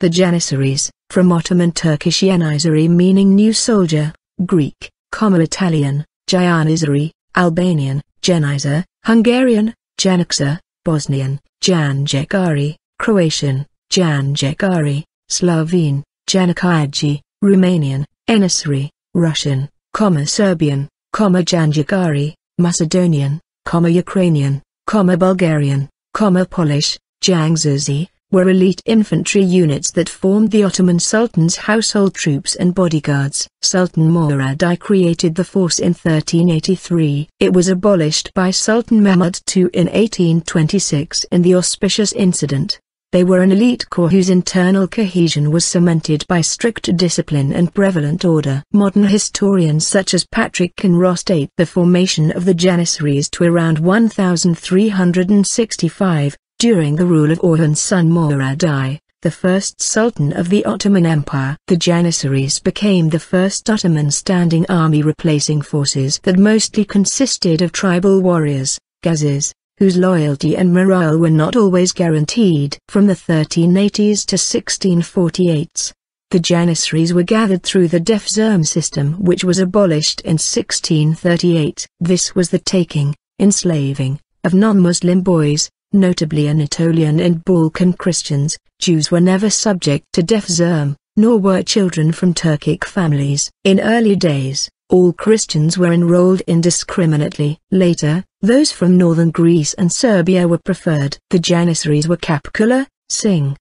The Janissaries, from Ottoman Turkish yeniçeri meaning new soldier, Greek, Italian, Janissary, Albanian, Janissary, Hungarian, Janica, Bosnian, Janissary, Croatian, Janissary, Slovene, Janissary, Romanian, Janissary, Russian, Serbian, Janissary, Macedonian, Ukrainian, Bulgarian, Polish, Janissary, were elite infantry units that formed the Ottoman Sultan's household troops and bodyguards. Sultan Murad I created the force in 1383. It was abolished by Sultan Mahmud II in 1826 in the Auspicious Incident. They were an elite corps whose internal cohesion was cemented by strict discipline and prevalent order. Modern historians such as Patrick Kinross date the formation of the Janissaries to around 1365, during the rule of Orhan's son Murad I, the first Sultan of the Ottoman Empire. The Janissaries became the first Ottoman standing army, replacing forces that mostly consisted of tribal warriors, ghazis, whose loyalty and morale were not always guaranteed. From the 1380s to 1648s, the Janissaries were gathered through the devşirme system, which was abolished in 1638. This was the taking, enslaving, of non-Muslim boys, notably Anatolian and Balkan Christians. Jews were never subject to devşirme, nor were children from Turkic families. In early days, all Christians were enrolled indiscriminately. Later, those from Northern Greece and Serbia were preferred. The Janissaries were kapkulu, sing.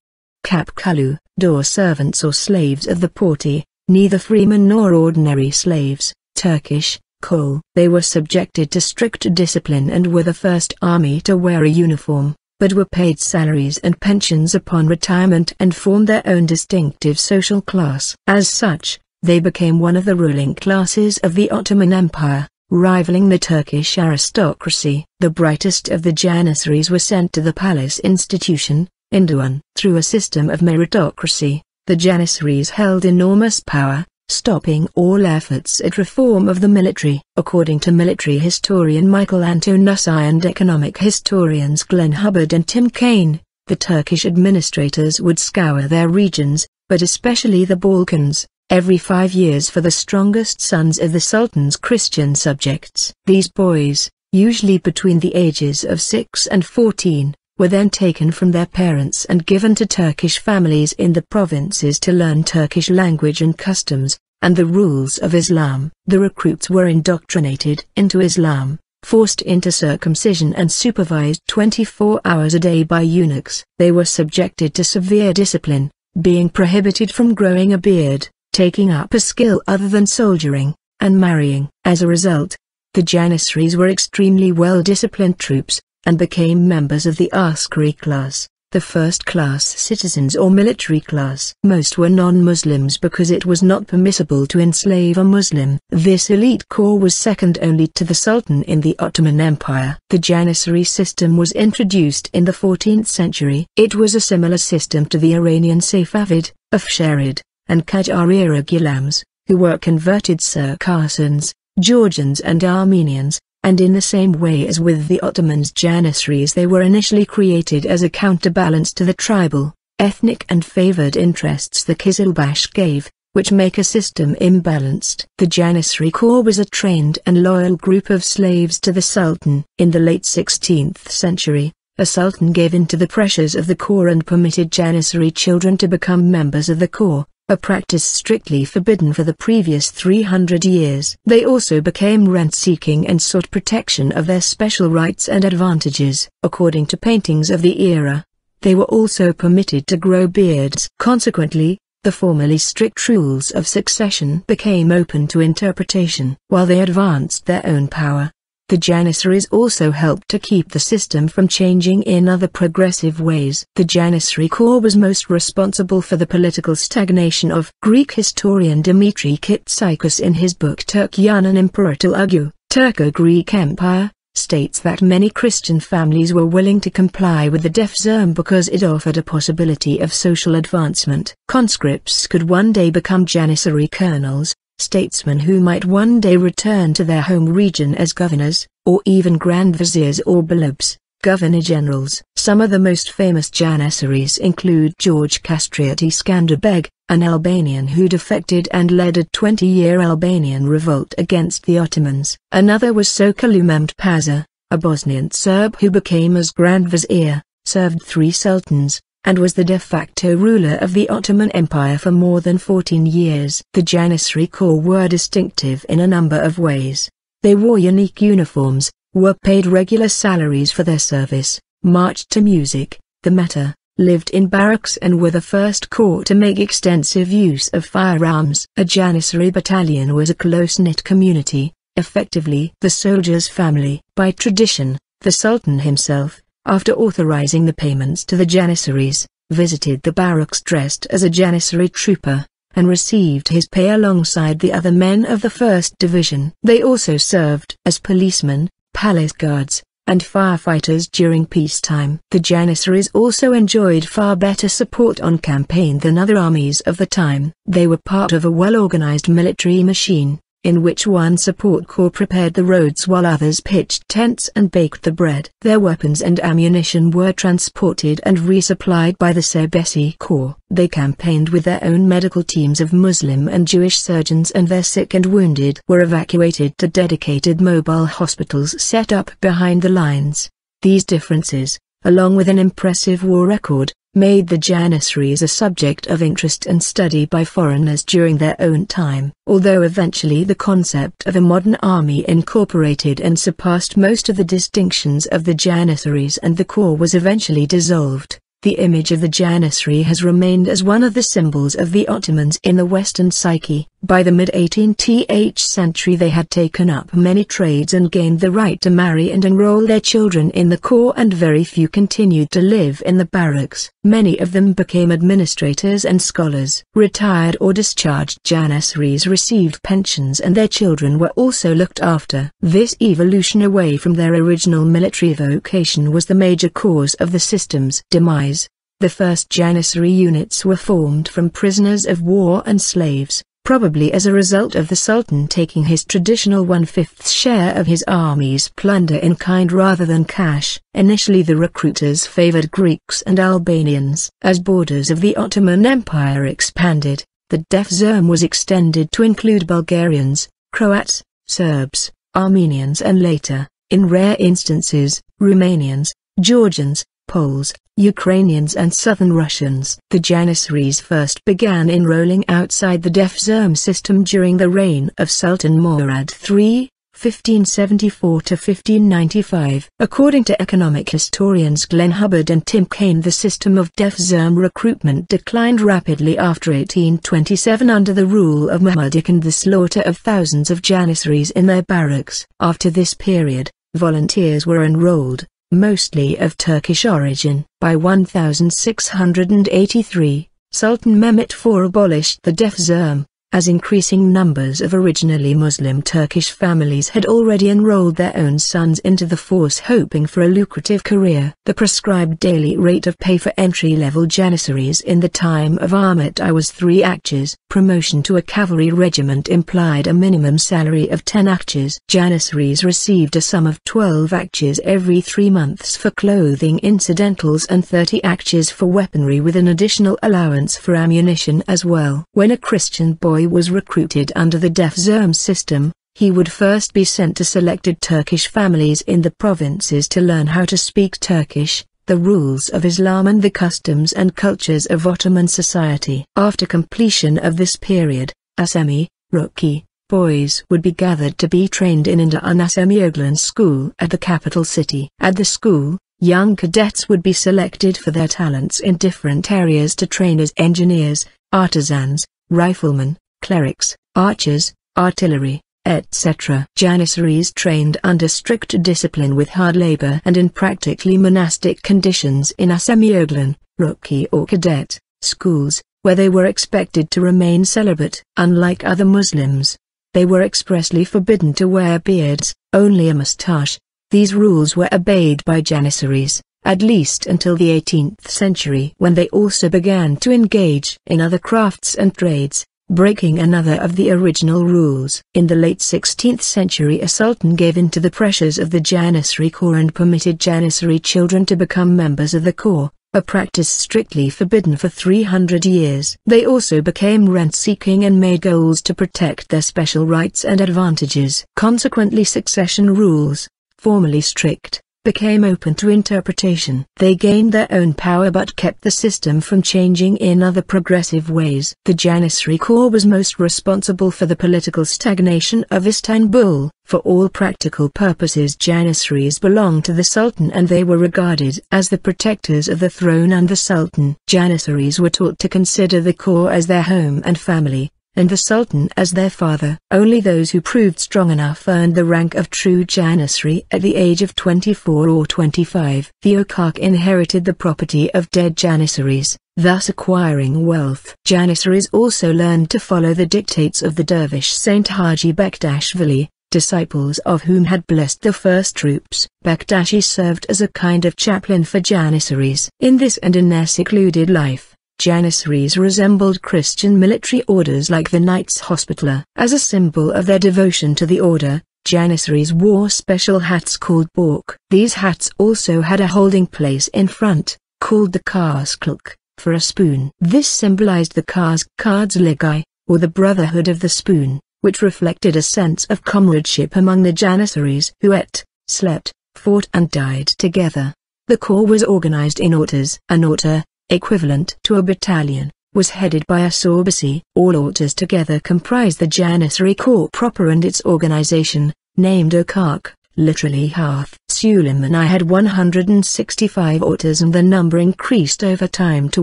Kapkulu, door servants or slaves of the porti, neither freemen nor ordinary slaves, Turkish, kul. They were subjected to strict discipline and were the first army to wear a uniform, but were paid salaries and pensions upon retirement and formed their own distinctive social class. As such, they became one of the ruling classes of the Ottoman Empire, rivaling the Turkish aristocracy. The brightest of the Janissaries were sent to the palace institution, Induan. Through a system of meritocracy, the Janissaries held enormous power, stopping all efforts at reform of the military. According to military historian Michael Antonussi and economic historians Glenn Hubbard and Tim Kaine, the Turkish administrators would scour their regions, but especially the Balkans, every 5 years for the strongest sons of the Sultan's Christian subjects. These boys, usually between the ages of 6 and 14, were then taken from their parents and given to Turkish families in the provinces to learn Turkish language and customs, and the rules of Islam. The recruits were indoctrinated into Islam, forced into circumcision and supervised 24 hours a day by eunuchs. They were subjected to severe discipline, being prohibited from growing a beard, taking up a skill other than soldiering, and marrying. As a result, the Janissaries were extremely well-disciplined troops, and became members of the askari class, the first-class citizens or military class. Most were non-Muslims because it was not permissible to enslave a Muslim. This elite corps was second only to the Sultan in the Ottoman Empire. The Janissary system was introduced in the 14th century. It was a similar system to the Iranian Safavid, Afsharid, and Qajar-era Ghulams, who were converted Circassians, Georgians and Armenians, and in the same way as with the Ottomans' Janissaries they were initially created as a counterbalance to the tribal, ethnic and favored interests the Kizilbash gave, which make a system imbalanced. The Janissary corps was a trained and loyal group of slaves to the Sultan. In the late 16th century, a sultan gave in to the pressures of the corps and permitted Janissary children to become members of the corps, a practice strictly forbidden for the previous 300 years. They also became rent-seeking and sought protection of their special rights and advantages. According to paintings of the era, they were also permitted to grow beards. Consequently, the formerly strict rules of succession became open to interpretation. While they advanced their own power, the Janissaries also helped to keep the system from changing in other progressive ways. The Janissary corps was most responsible for the political stagnation of Greek historian Dimitri Kitsikos in his book Türkiye'nin İmparatorluğu, Turco-Greek Empire, states that many Christian families were willing to comply with the devşirme because it offered a possibility of social advancement. Conscripts could one day become Janissary colonels, statesmen who might one day return to their home region as governors, or even grand viziers or balubs, Governor-generals. Some of the most famous Janissaries include George Kastrioti Skanderbeg, an Albanian who defected and led a 20-year Albanian revolt against the Ottomans. Another was Sokalu Mehmed Pasha, a Bosnian Serb who became as Grand Vizier, served 3 sultans, and was the de facto ruler of the Ottoman Empire for more than 14 years. The Janissary Corps were distinctive in a number of ways. They wore unique uniforms, were paid regular salaries for their service, marched to music, the meta, lived in barracks and were the first corps to make extensive use of firearms. A Janissary battalion was a close-knit community, effectively the soldier's family. By tradition, the Sultan himself, after authorizing the payments to the Janissaries, visited the barracks dressed as a Janissary trooper, and received his pay alongside the other men of the 1st Division. They also served as policemen, palace guards, and firefighters during peacetime. The Janissaries also enjoyed far better support on campaign than other armies of the time. They were part of a well-organized military machine, in which one support corps prepared the roads while others pitched tents and baked the bread. Their weapons and ammunition were transported and resupplied by the Serbesi Corps. They campaigned with their own medical teams of Muslim and Jewish surgeons, and their sick and wounded were evacuated to dedicated mobile hospitals set up behind the lines. These differences, along with an impressive war record, made the Janissaries a subject of interest and study by foreigners during their own time. Although eventually the concept of a modern army incorporated and surpassed most of the distinctions of the Janissaries, and the corps was eventually dissolved, the image of the Janissary has remained as one of the symbols of the Ottomans in the Western psyche. By the mid-18th century they had taken up many trades and gained the right to marry and enroll their children in the corps, and very few continued to live in the barracks. Many of them became administrators and scholars. Retired or discharged Janissaries received pensions, and their children were also looked after. This evolution away from their original military vocation was the major cause of the system's demise. The first Janissary units were formed from prisoners of war and slaves, probably as a result of the Sultan taking his traditional 1/5 share of his army's plunder in kind rather than cash. Initially the recruiters favored Greeks and Albanians. As borders of the Ottoman Empire expanded, the devşirme was extended to include Bulgarians, Croats, Serbs, Armenians, and later, in rare instances, Romanians, Georgians, Poles, Ukrainians, and southern Russians. The Janissaries first began enrolling outside the devşirme system during the reign of Sultan Murad III, 1574–1595. According to economic historians Glenn Hubbard and Tim Kaine, the system of devşirme recruitment declined rapidly after 1827 under the rule of Mahmud II and the slaughter of thousands of Janissaries in their barracks. After this period, volunteers were enrolled, mostly of Turkish origin. By 1683, Sultan Mehmed IV abolished the devşirme, as increasing numbers of originally Muslim Turkish families had already enrolled their own sons into the force hoping for a lucrative career. The prescribed daily rate of pay for entry-level Janissaries in the time of Ahmet I was 3 akçes. Promotion to a cavalry regiment implied a minimum salary of 10 akçes. Janissaries received a sum of 12 akçes every 3 months for clothing incidentals and 30 akçes for weaponry, with an additional allowance for ammunition as well. When a Christian boy was recruited under the devşirme system, he would first be sent to selected Turkish families in the provinces to learn how to speak Turkish, the rules of Islam, and the customs and cultures of Ottoman society. After completion of this period, Asemi, Rookie, boys would be gathered to be trained in Anatolian school at the capital city. At the school, young cadets would be selected for their talents in different areas to train as engineers, artisans, riflemen, clerics, archers, artillery, etc. Janissaries trained under strict discipline with hard labor and in practically monastic conditions in Asemi, Rookie or cadet schools, where they were expected to remain celibate. Unlike other Muslims, they were expressly forbidden to wear beards, only a mustache. These rules were obeyed by Janissaries, at least until the 18th century, when they also began to engage in other crafts and trades. breaking another of the original rules. In the late 16th century, a sultan gave in to the pressures of the Janissary corps and permitted Janissary children to become members of the corps, a practice strictly forbidden for 300 years. They also became rent-seeking and made goals to protect their special rights and advantages. Consequently, succession rules, formerly strict, became open to interpretation. They gained their own power but kept the system from changing in other progressive ways. The Janissary corps was most responsible for the political stagnation of Istanbul. For all practical purposes, Janissaries belonged to the Sultan and they were regarded as the protectors of the throne and the Sultan. Janissaries were taught to consider the corps as their home and family, and the Sultan as their father. Only those who proved strong enough earned the rank of true Janissary at the age of 24 or 25. The Okark inherited the property of dead Janissaries, thus acquiring wealth. Janissaries also learned to follow the dictates of the dervish Saint Haji Bekdashvili, disciples of whom had blessed the first troops. Bektashi served as a kind of chaplain for Janissaries. In this and in their secluded life, Janissaries resembled Christian military orders like the Knights Hospitaller. As a symbol of their devotion to the order, Janissaries wore special hats called bork. These hats also had a holding place in front, called the karskluk, for a spoon. This symbolized the kardsligai, or the brotherhood of the spoon, which reflected a sense of comradeship among the Janissaries who ate, slept, fought and died together. The corps was organized in ortas. An orta, equivalent to a battalion, was headed by a sorbasi. All ortas together comprised the Janissary corps proper and its organization, named Okark, literally hearth. Suleiman I had 165 ortas and the number increased over time to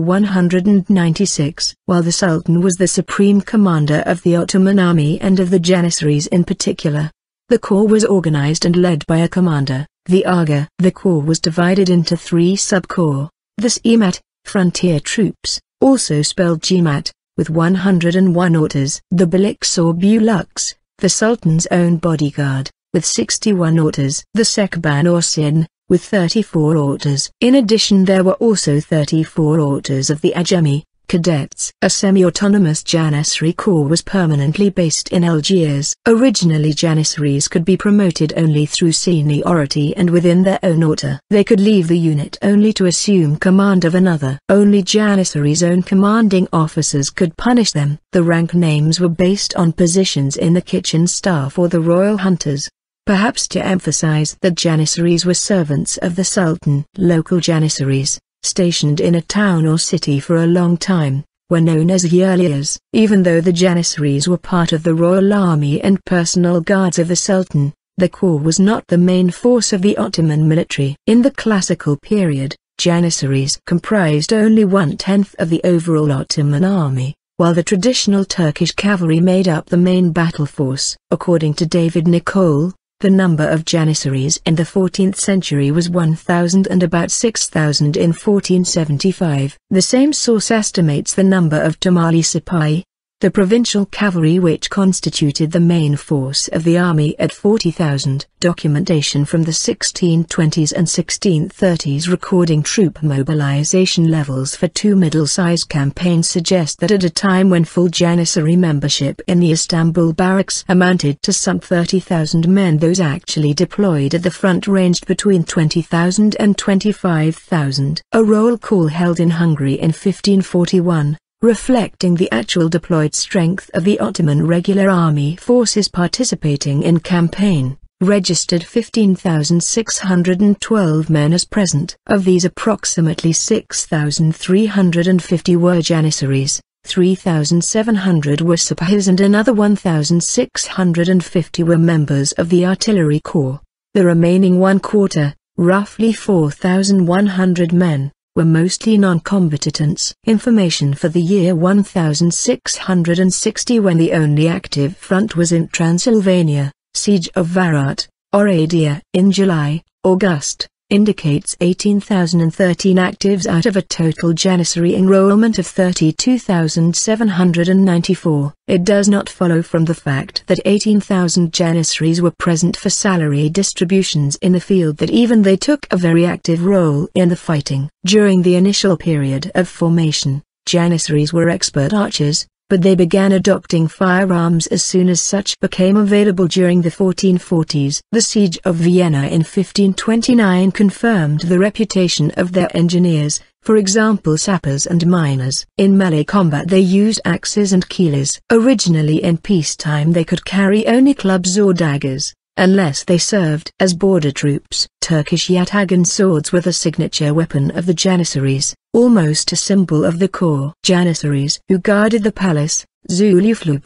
196. While the Sultan was the supreme commander of the Ottoman army and of the Janissaries in particular, the corps was organized and led by a commander, the Aga. The corps was divided into 3 sub-corps: the Semat, frontier troops, also spelled Gmat, with 101 ortas; the Baliks or Bulaks, the Sultan's own bodyguard, with 61 ortas; the Sekban or Sin, with 34 ortas. In addition, there were also 34 ortas of the Ajami, cadets. A semi-autonomous Janissary corps was permanently based in Algiers. Originally, Janissaries could be promoted only through seniority and within their own order. They could leave the unit only to assume command of another. Only Janissaries' own commanding officers could punish them. The rank names were based on positions in the kitchen staff or the royal hunters, perhaps to emphasize that Janissaries were servants of the Sultan. Local Janissaries, stationed in a town or city for a long time, were known as Yerlias. Even though the Janissaries were part of the royal army and personal guards of the Sultan, the corps was not the main force of the Ottoman military. In the classical period, Janissaries comprised only 1/10 of the overall Ottoman army, while the traditional Turkish cavalry made up the main battle force. According to David Nicole, the number of Janissaries in the 14th century was 1,000 and about 6,000 in 1475. The same source estimates the number of Tamali Sipahi, the provincial cavalry which constituted the main force of the army, at 40,000. Documentation from the 1620s and 1630s recording troop mobilization levels for 2 middle-sized campaigns suggest that at a time when full Janissary membership in the Istanbul barracks amounted to some 30,000 men, those actually deployed at the front ranged between 20,000 and 25,000. A roll call held in Hungary in 1541, reflecting the actual deployed strength of the Ottoman regular army forces participating in campaign, registered 15,612 men as present. Of these, approximately 6,350 were Janissaries, 3,700 were Sipahis and another 1,650 were members of the artillery corps. The remaining 1/4, roughly 4,100 men, were mostly non-combatants. Information for the year 1660, when the only active front was in Transylvania, siege of Varat, Oradia, in July, August, indicates 18,013 actives out of a total Janissary enrollment of 32,794. It does not follow from the fact that 18,000 Janissaries were present for salary distributions in the field that even they took a very active role in the fighting. During the initial period of formation, Janissaries were expert archers, but they began adopting firearms as soon as such became available during the 1440s. The siege of Vienna in 1529 confirmed the reputation of their engineers, for example sappers and miners. In melee combat they used axes and keelers. Originally in peacetime they could carry only clubs or daggers, unless they served as border troops. Turkish yatagan swords were the signature weapon of the Janissaries, almost a symbol of the core. Janissaries who guarded the palace, Zuluflu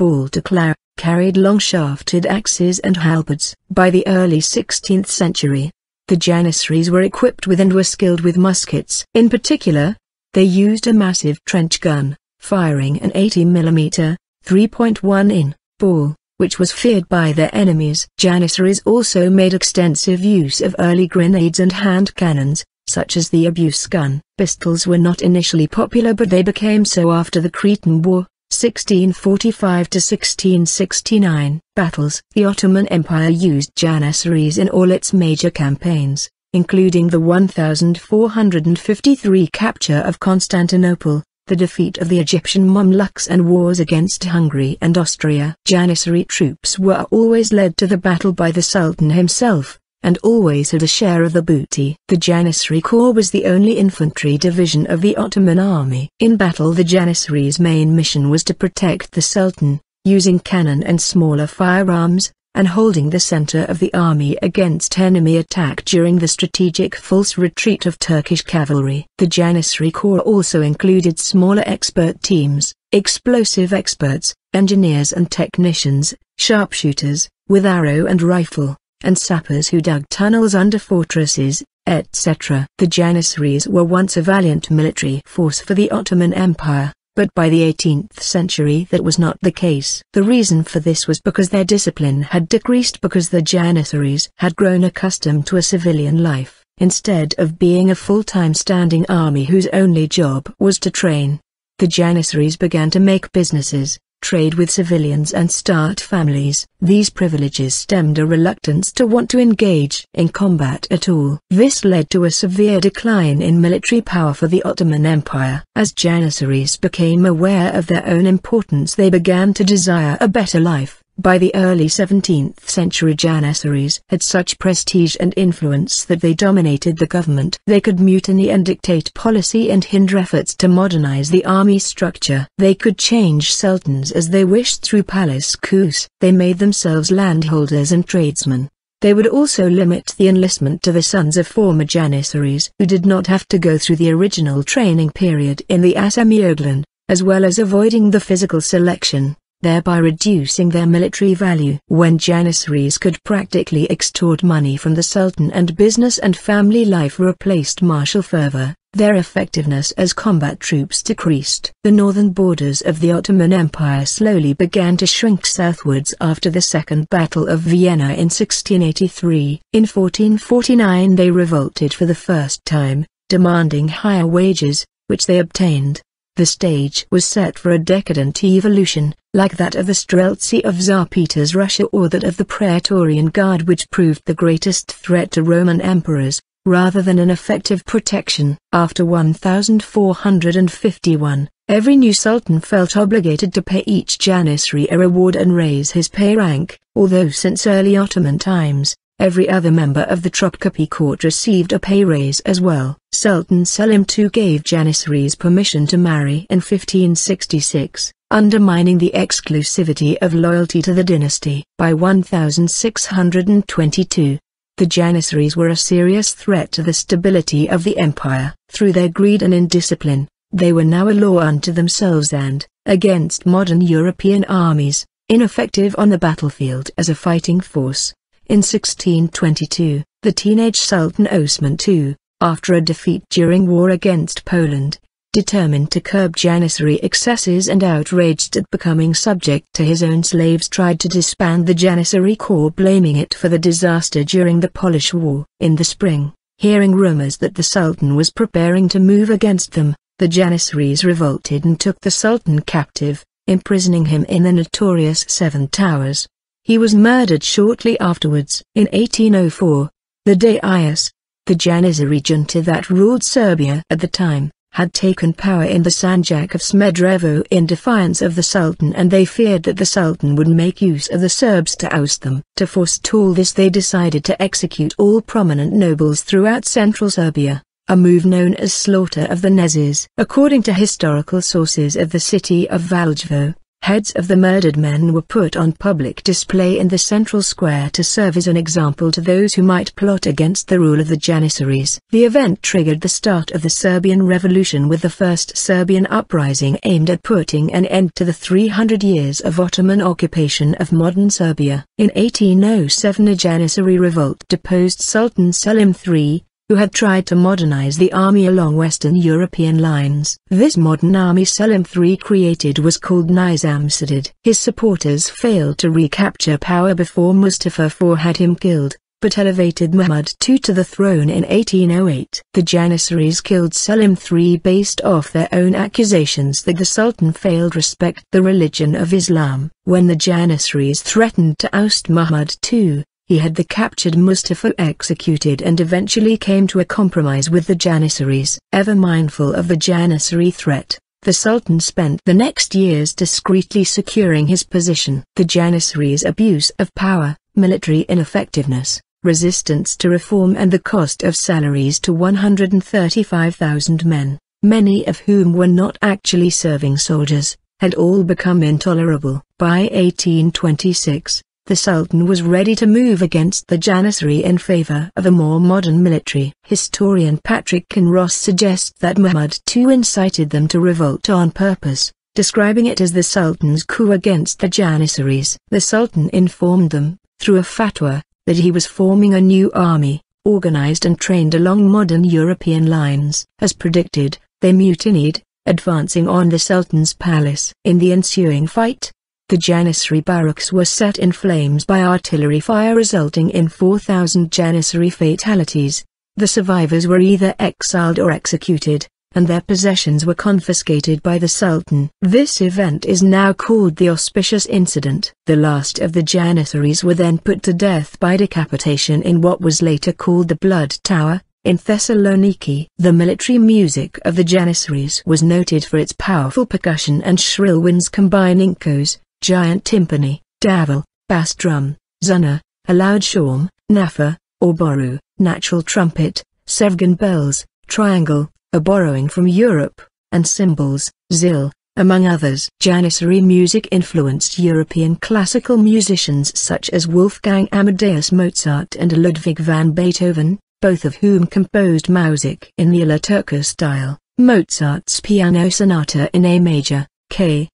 carried long-shafted axes and halberds. By the early 16th century, the Janissaries were equipped with and were skilled with muskets. In particular, they used a massive trench gun, firing an 80mm, 3.1-in ball, which was feared by their enemies. Janissaries also made extensive use of early grenades and hand cannons, such as the abuse gun. Pistols were not initially popular but they became so after the Cretan War, 1645 to 1669. Battles. The Ottoman Empire used Janissaries in all its major campaigns, including the 1453 capture of Constantinople, the defeat of the Egyptian Mamluks and wars against Hungary and Austria. Janissary troops were always led to the battle by the Sultan himself, and always had a share of the booty. The Janissary Corps was the only infantry division of the Ottoman army. In battle the Janissaries' main mission was to protect the Sultan, using cannon and smaller firearms, and holding the center of the army against enemy attack during the strategic false retreat of Turkish cavalry. The Janissary Corps also included smaller expert teams, explosive experts, engineers and technicians, sharpshooters, with arrow and rifle, and sappers who dug tunnels under fortresses, etc. The Janissaries were once a valiant military force for the Ottoman Empire, but by the 18th century that was not the case. The reason for this was because their discipline had decreased because the Janissaries had grown accustomed to a civilian life, instead of being a full-time standing army whose only job was to train. The Janissaries began to make businesses, trade with civilians and start families. These privileges stemmed a reluctance to want to engage in combat at all. This led to a severe decline in military power for the Ottoman Empire. As Janissaries became aware of their own importance they began to desire a better life. By the early 17th century Janissaries had such prestige and influence that they dominated the government. They could mutiny and dictate policy and hinder efforts to modernize the army structure. They could change sultans as they wished through palace coups. They made themselves landholders and tradesmen. They would also limit the enlistment to the sons of former Janissaries who did not have to go through the original training period in the Assami-Oghlan, as well as avoiding the physical selection, thereby reducing their military value. When Janissaries could practically extort money from the Sultan and business and family life replaced martial fervor, their effectiveness as combat troops decreased. The northern borders of the Ottoman Empire slowly began to shrink southwards after the Second Battle of Vienna in 1683. In 1449 they revolted for the first time, demanding higher wages, which they obtained. The stage was set for a decadent evolution, like that of the Streltsy of Tsar Peter's Russia or that of the Praetorian Guard, which proved the greatest threat to Roman emperors, rather than an effective protection. After 1451, every new sultan felt obligated to pay each Janissary a reward and raise his pay rank, although since early Ottoman times, every other member of the Topkapi court received a pay raise as well. Sultan Selim II gave Janissaries permission to marry in 1566, undermining the exclusivity of loyalty to the dynasty. By 1622, the Janissaries were a serious threat to the stability of the empire. Through their greed and indiscipline, they were now a law unto themselves and, against modern European armies, ineffective on the battlefield as a fighting force. In 1622, the teenage Sultan Osman II, after a defeat during war against Poland, determined to curb Janissary excesses and outraged at becoming subject to his own slaves tried to disband the Janissary Corps, blaming it for the disaster during the Polish War. In the spring, hearing rumors that the Sultan was preparing to move against them, the Janissaries revolted and took the Sultan captive, imprisoning him in the notorious Seven Towers. He was murdered shortly afterwards. In 1804, the Dayas, the Janissary junta that ruled Serbia at the time, had taken power in the Sanjak of Smederevo in defiance of the Sultan, and they feared that the Sultan would make use of the Serbs to oust them. To forestall this, they decided to execute all prominent nobles throughout central Serbia, a move known as slaughter of the Nezes. According to historical sources of the city of Valjevo, heads of the murdered men were put on public display in the central square to serve as an example to those who might plot against the rule of the Janissaries. The event triggered the start of the Serbian Revolution, with the first Serbian uprising aimed at putting an end to the 300 years of Ottoman occupation of modern Serbia. In 1807 a Janissary revolt deposed Sultan Selim III, who had tried to modernize the army along Western European lines. This modern army Selim III created was called Nizamsadid. His supporters failed to recapture power before Mustafa IV had him killed, but elevated Mahmud II to the throne in 1808. The Janissaries killed Selim III based off their own accusations that the Sultan failed respect the religion of Islam. When the Janissaries threatened to oust Mahmud II, he had the captured Mustafa executed and eventually came to a compromise with the Janissaries. Ever mindful of the Janissary threat, the Sultan spent the next years discreetly securing his position. The Janissaries' abuse of power, military ineffectiveness, resistance to reform and the cost of salaries to 135,000 men, many of whom were not actually serving soldiers, had all become intolerable. By 1826, the Sultan was ready to move against the Janissary in favor of a more modern military. Historian Patrick Kinross suggests that Mahmud II incited them to revolt on purpose, describing it as the Sultan's coup against the Janissaries. The Sultan informed them, through a fatwa, that he was forming a new army, organized and trained along modern European lines. As predicted, they mutinied, advancing on the Sultan's palace. In the ensuing fight, the Janissary barracks were set in flames by artillery fire, resulting in 4,000 Janissary fatalities. The survivors were either exiled or executed, and their possessions were confiscated by the Sultan. This event is now called the Auspicious Incident. The last of the Janissaries were then put to death by decapitation in what was later called the Blood Tower, in Thessaloniki. The military music of the Janissaries was noted for its powerful percussion and shrill winds combining kos, giant timpani, davul, bass drum, zurna, a loud shawm, nafa, or boru, natural trumpet, sevgan bells, triangle, a borrowing from Europe, and cymbals, zil, among others. Janissary music influenced European classical musicians such as Wolfgang Amadeus Mozart and Ludwig van Beethoven, both of whom composed music in the alla turca style. Mozart's Piano Sonata in A major, K.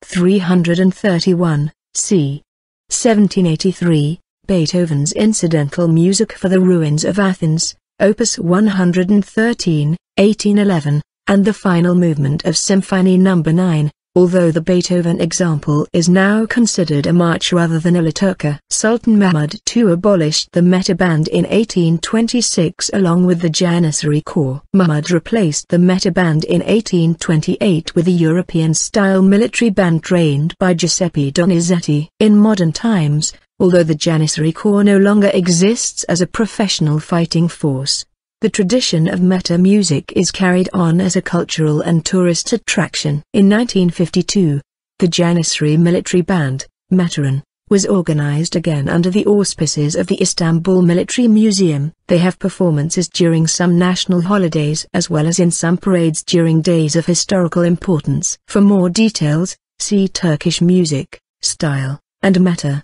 331, c. 1783, Beethoven's Incidental Music for the Ruins of Athens, Opus 113, 1811, and the final movement of Symphony No. 9, although the Beethoven example is now considered a march rather than a liturka. Sultan Mahmud II abolished the Meta Band in 1826 along with the Janissary Corps. Mahmud replaced the Meta Band in 1828 with a European-style military band trained by Giuseppe Donizetti. In modern times, although the Janissary Corps no longer exists as a professional fighting force, the tradition of Meta music is carried on as a cultural and tourist attraction. In 1952, the Janissary military band, Metaran, was organized again under the auspices of the Istanbul Military Museum. They have performances during some national holidays as well as in some parades during days of historical importance. For more details, see Turkish music, style, and Meta.